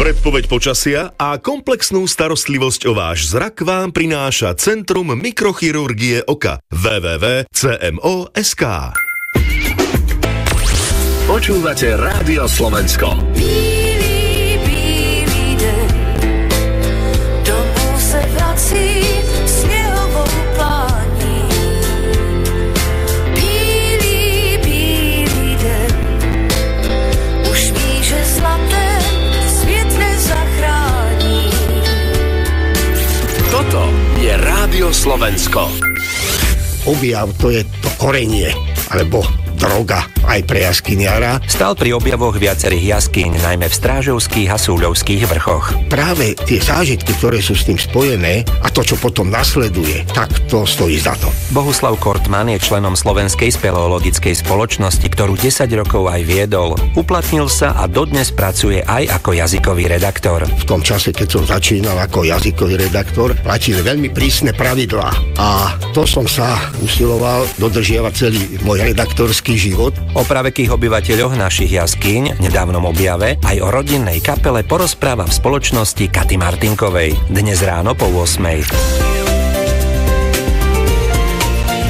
Predpoveď počasia a komplexnú starostlivosť o váš zrak vám prináša Centrum mikrochirurgie oka www.cmo.sk. Počúvate Rádio Slovensko. Bílý, bílý deň, domov se vrací snehovou plání. Bílý, bílý deň, už ví, že zlaté svět nezachrání. Toto je Rádio Slovensko. Objav, to je to korenie, alebo droga aj pre jaskyniara. Stal pri objavoch viacerých jaskyň, najmä v Strážovských a Súľovských vrchoch. Práve tie zážitky, ktoré sú s tým spojené a to, čo potom nasleduje, tak to stojí za to. Bohuslav Kortman je členom Slovenskej speleologickej spoločnosti, ktorú 10 rokov aj viedol. Uplatnil sa a dodnes pracuje aj ako jazykový redaktor. V tom čase, keď som začínal ako jazykový redaktor, platili veľmi prísne pravidlá a to som sa usiloval dodržiavať celý môj redaktorský život. O pravekých obyvateľoch našich jaskyň, nedávnom objave, aj o rodinnej kapele porozpráva v spoločnosti Katy Martinkovej. Dnes ráno po 8:00.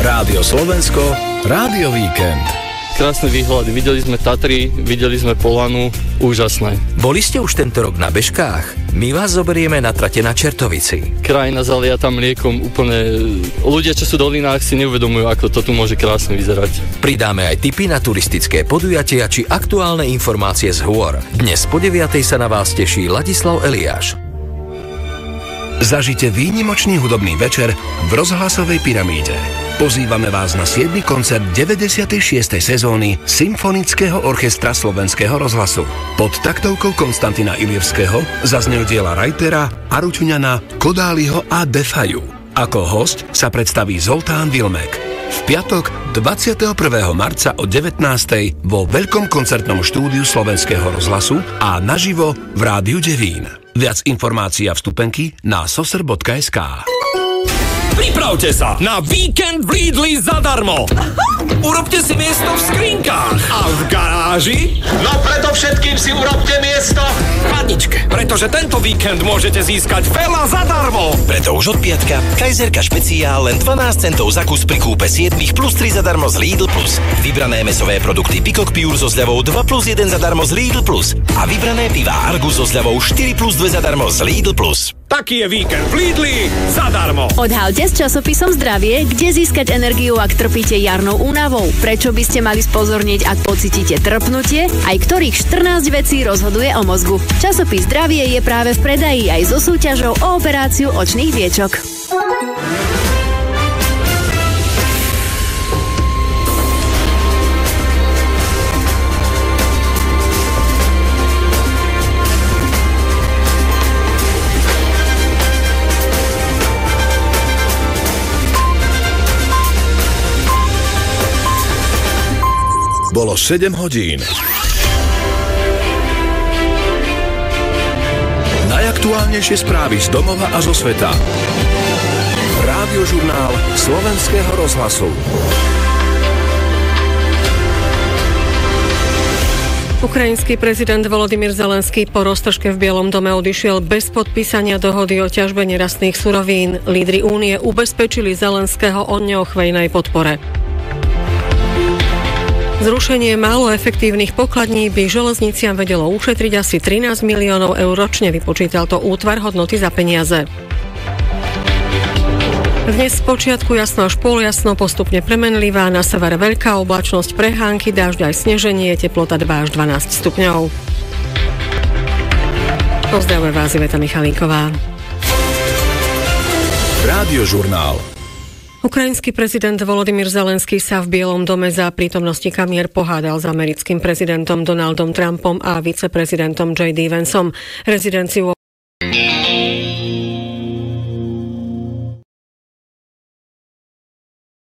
Rádio Slovensko, Rádio Víkend. Krásne výhľady, videli sme Tatry, videli sme Polanu, úžasné. Boli ste už tento rok na bežkách? My vás zoberieme na trate na Čertovici. Krajina zaliata mliekom, úplne ľudia, čo sú v dolinách, si neuvedomujú, ako to tu môže krásne vyzerať. Pridáme aj tipy na turistické podujatia či aktuálne informácie z hôr. Dnes po 9:00 sa na vás teší Ladislav Eliáš. Zažite výnimočný hudobný večer v rozhlasovej pyramíde. Pozývame vás na 7. koncert 96. sezóny Symfonického orchestra Slovenského rozhlasu. Pod taktovkou Konstantina Ilirského zaznejú diela Reitera, Aručuňana, Kodáliho a Defaju. Ako hosť sa predstaví Zoltán Vilmek. V piatok 21. marca o 19:00 vo veľkom koncertnom štúdiu Slovenského rozhlasu a naživo v Rádiu Devín. Viac informácií a vstupenky na sosr.sk. Pripravte sa na víkend v Lidli zadarmo. Urobte si miesto v skrinkách. A v garáži? No preto všetkým si urobte miesto v chladničke. Pretože tento víkend môžete získať veľa zadarmo. Preto už od piatka Kajzerka špeciál len 12 centov za kus pri kúpe 7 plus 3 zadarmo z Lidl Plus. Vybrané mäsové produkty Peacock Pure so zľavou 2 plus 1 zadarmo z Lidl Plus. A vybrané pivá Argus so zľavou 4 plus 2 zadarmo z Lidl Plus. Taký je víkend v Lidli zadarmo. Odhalte s časopisom Zdravie, kde získať energiu, ak trpíte jarnou únavou. Prečo by ste mali spozorniť, ak pocítite trpnutie? Aj ktorých 14 vecí rozhoduje o mozgu. Časopis Zdravie je práve v predaji aj so súťažou o operáciu očných viečok. Bolo 7 hodín. Najaktuálnejšie správy z domova a zo sveta. Rádiožurnál Slovenského rozhlasu. Ukrajinský prezident Volodymyr Zelenský po roztržke v Bielom dome odišiel bez podpísania dohody o ťažbe nerastných surovín. Lídri únie ubezpečili Zelenského o neochvejnej podpore. Zrušenie málo efektívnych pokladní by železniciam vedelo ušetriť asi 13 miliónov eur ročne, vypočítal to útvar hodnoty za peniaze. Dnes spočiatku jasno až poljasno, postupne premenlivá, na severe veľká oblačnosť, prehánky, dážď aj sneženie, teplota 2 až 12 stupňov. Pozdravuje vás Iveta Michalíková. Rádiožurnál. Ukrajinský prezident Volodymyr Zelenský sa v Bielom dome za prítomnosti kamier pohádal s americkým prezidentom Donaldom Trumpom a viceprezidentom J.D. Vanceom. Rezidenciu